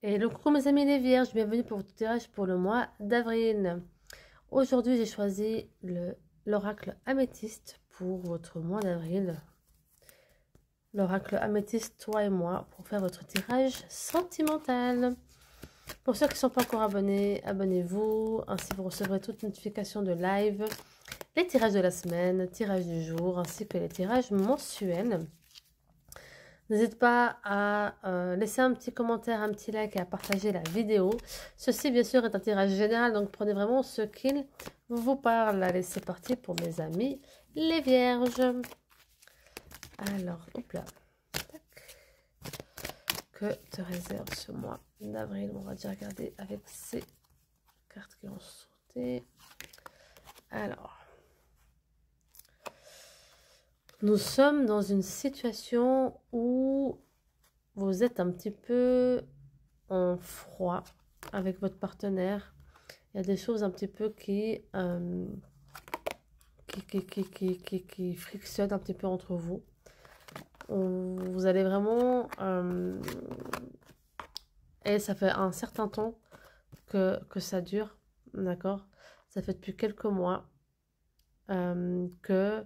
Hello, coucou mes amis les vierges, bienvenue pour votre tirage pour le mois d'avril. Aujourd'hui, j'ai choisi l'oracle améthyste pour votre mois d'avril. L'oracle améthyste, toi et moi, pour faire votre tirage sentimental. Pour ceux qui ne sont pas encore abonnés, abonnez-vous. Ainsi, vous recevrez toute notification de live, les tirages de la semaine, tirages du jour, ainsi que les tirages mensuels. N'hésite pas à laisser un petit commentaire, un petit like et à partager la vidéo. Ceci, bien sûr, est un tirage général, donc prenez vraiment ce qu'il vous parle. Allez, c'est parti pour mes amis, les vierges. Alors, hop là. Tac. Que te réserve ce mois d'avril? On va déjà regarder avec ces cartes qui ont sauté. Alors. Nous sommes dans une situation où vous êtes un petit peu en froid avec votre partenaire. Il y a des choses un petit peu qui frictionnent un petit peu entre vous. Vous allez vraiment... et ça fait un certain temps que ça dure, d'accord? Ça fait depuis quelques mois que...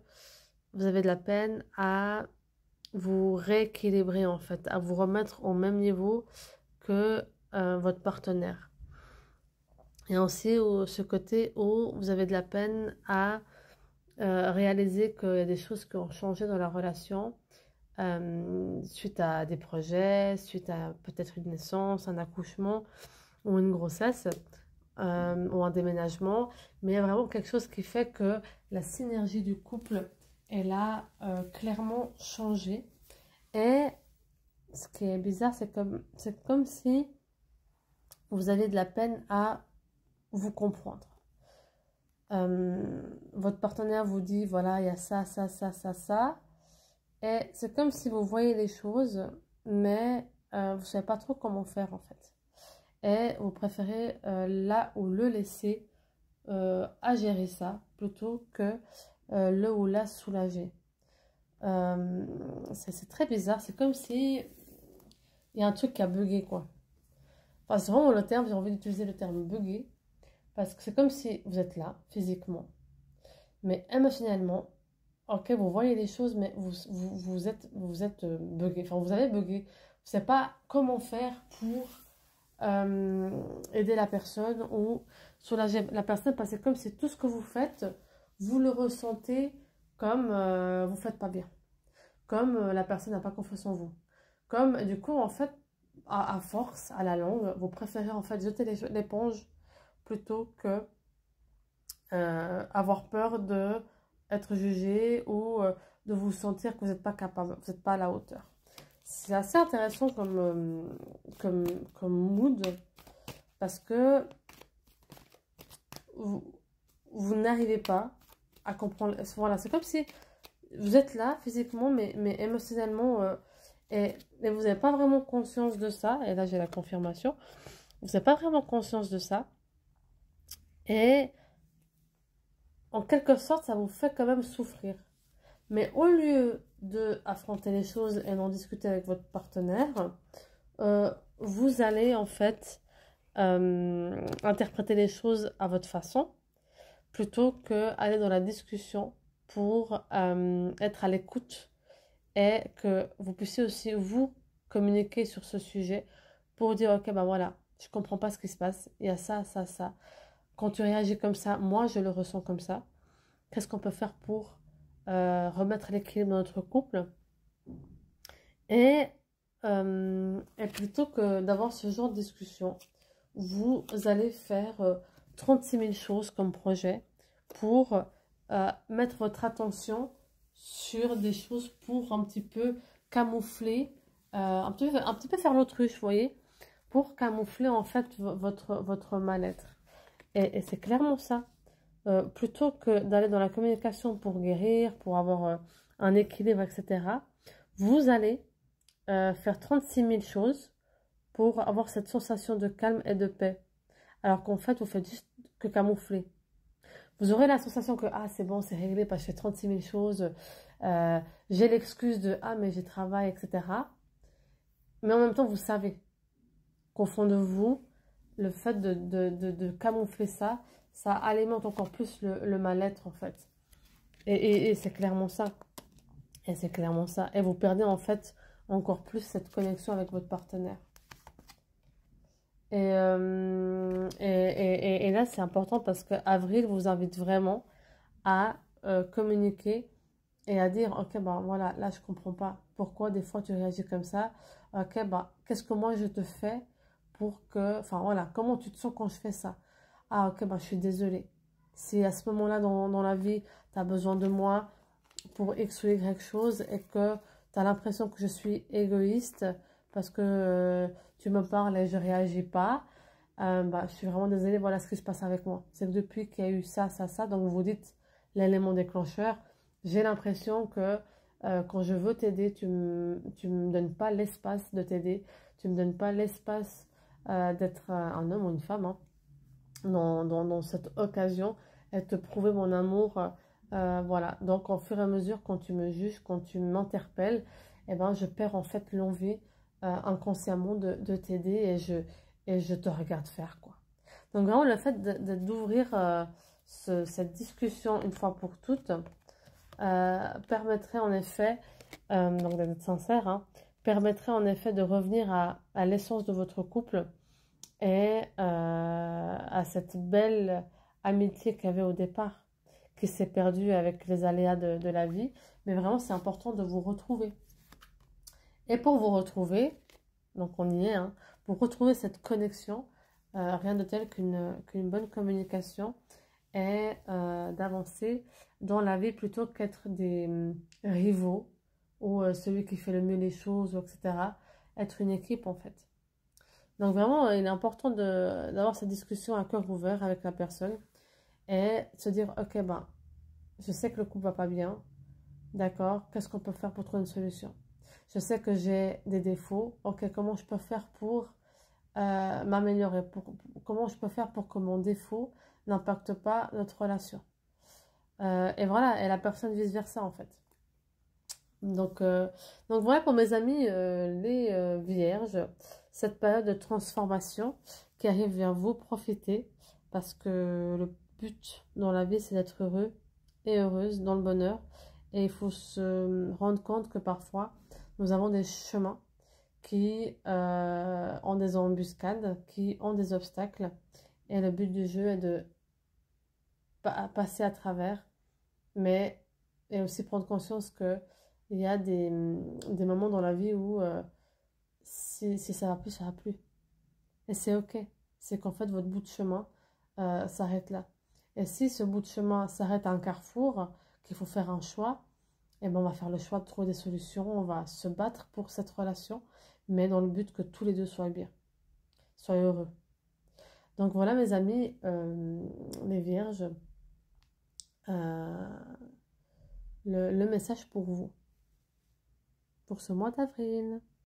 vous avez de la peine à vous rééquilibrer en fait, à vous remettre au même niveau que votre partenaire. Et aussi ce côté où vous avez de la peine à réaliser qu'il y a des choses qui ont changé dans la relation suite à des projets, suite à peut-être une naissance, un accouchement ou une grossesse ou un déménagement. Mais il y a vraiment quelque chose qui fait que la synergie du couple elle a clairement changé. Et ce qui est bizarre, c'est comme si vous avez de la peine à vous comprendre. Votre partenaire vous dit, voilà, il y a ça, ça, ça, ça, ça. Et c'est comme si vous voyez les choses, mais vous ne savez pas trop comment faire en fait. Et vous préférez là ou le laisser à gérer ça, plutôt que le ou la soulager. C'est très bizarre, c'est comme si il y a un truc qui a bugué quoi. Enfin, c'est vraiment le terme, j'ai envie d'utiliser le terme bugué, parce que c'est comme si vous êtes là, physiquement, mais émotionnellement, ok, vous voyez les choses, mais vous êtes bugué, enfin vous avez bugué, vous ne savez pas comment faire pour aider la personne ou soulager la personne, parce que c'est comme si tout ce que vous faites, vous le ressentez comme vous ne faites pas bien. Comme la personne n'a pas confiance en vous. Comme, du coup, en fait, à force, à la longue, vous préférez en fait jeter l'éponge plutôt que avoir peur de être jugé ou de vous sentir que vous n'êtes pas capable, vous n'êtes pas à la hauteur. C'est assez intéressant comme mood parce que vous n'arrivez pas à comprendre. Voilà, c'est comme si vous êtes là physiquement, mais émotionnellement, et vous n'avez pas vraiment conscience de ça. Et là, j'ai la confirmation. Vous n'avez pas vraiment conscience de ça. Et en quelque sorte, ça vous fait quand même souffrir. Mais au lieu d'affronter les choses et d'en discuter avec votre partenaire, vous allez en fait interpréter les choses à votre façon, plutôt qu'aller dans la discussion pour être à l'écoute et que vous puissiez aussi vous communiquer sur ce sujet pour dire ok ben voilà, je comprends pas ce qui se passe, il y a ça, ça, ça. Quand tu réagis comme ça, moi je le ressens comme ça. Qu'est-ce qu'on peut faire pour remettre l'équilibre dans notre couple et plutôt que d'avoir ce genre de discussion, vous allez faire 36 000 choses comme projet pour mettre votre attention sur des choses pour un petit peu camoufler, un petit peu faire l'autruche, vous voyez, pour camoufler en fait votre mal-être. Et c'est clairement ça. Plutôt que d'aller dans la communication pour guérir, pour avoir un équilibre, etc., vous allez faire 36 000 choses pour avoir cette sensation de calme et de paix. Alors qu'en fait, vous faites juste que camoufler. Vous aurez la sensation que ah c'est bon, c'est réglé parce que je fais 36 000 choses, j'ai l'excuse de ah mais j'ai travail, etc. Mais en même temps, vous savez. qu'au fond de vous, le fait de camoufler ça, ça alimente encore plus le mal-être en fait. Et c'est clairement ça. Et c'est clairement ça. Et vous perdez en fait encore plus cette connexion avec votre partenaire. Et là, c'est important parce que Avril vous invite vraiment à communiquer et à dire, ok, bah voilà, là, je comprends pas. Pourquoi des fois tu réagis comme ça? Ok, bah, qu'est-ce que moi je te fais pour que... Enfin, voilà, comment tu te sens quand je fais ça? Ah, ok, bah, je suis désolée. Si à ce moment-là dans la vie, tu as besoin de moi pour X ou Y chose et que tu as l'impression que je suis égoïste parce que tu me parles et je réagis pas, bah, je suis vraiment désolée, voilà ce qui se passe avec moi. C'est que depuis qu'il y a eu ça, ça, ça, donc vous dites l'élément déclencheur, j'ai l'impression que quand je veux t'aider, tu me donnes pas l'espace de t'aider, tu me donnes pas l'espace d'être un homme ou une femme, hein, dans cette occasion et te prouver mon amour. Voilà, donc au fur et à mesure, quand tu me juges, quand tu m'interpelles, eh ben, je perds en fait l'envie inconsciemment de t'aider et je te regarde faire, quoi. Donc vraiment, le fait d'ouvrir cette discussion une fois pour toutes permettrait en effet, donc d'être sincère, hein, permettrait en effet de revenir à l'essence de votre couple et à cette belle amitié qu'il y avait au départ, qui s'est perdue avec les aléas de la vie. Mais vraiment, c'est important de vous retrouver. Et pour vous retrouver, donc on y est, hein, pour retrouver cette connexion, rien de tel qu'une bonne communication et d'avancer dans la vie plutôt qu'être des rivaux ou celui qui fait le mieux les choses, etc. Être une équipe en fait. Donc vraiment, il est important d'avoir cette discussion à cœur ouvert avec la personne et se dire, ok, ben, je sais que le couple va pas bien, d'accord, qu'est-ce qu'on peut faire pour trouver une solution? Je sais que j'ai des défauts, ok, comment je peux faire pour m'améliorer, comment je peux faire pour que mon défaut n'impacte pas notre relation? Et voilà, et la personne vice-versa en fait. Donc, donc voilà pour mes amis les vierges, cette période de transformation qui arrive vers vous, profitez parce que le but dans la vie c'est d'être heureux et heureuse dans le bonheur et il faut se rendre compte que parfois nous avons des chemins qui ont des embuscades, qui ont des obstacles et le but du jeu est de passer à travers mais et aussi prendre conscience que il y a des moments dans la vie où si ça va plus, ça va plus. Et c'est ok. C'est qu'en fait, votre bout de chemin s'arrête là. Et si ce bout de chemin s'arrête à un carrefour, qu'il faut faire un choix, eh ben on va faire le choix de trouver des solutions, on va se battre pour cette relation, mais dans le but que tous les deux soient bien, soient heureux. Donc voilà mes amis, les vierges, euh, le message pour vous, pour ce mois d'avril.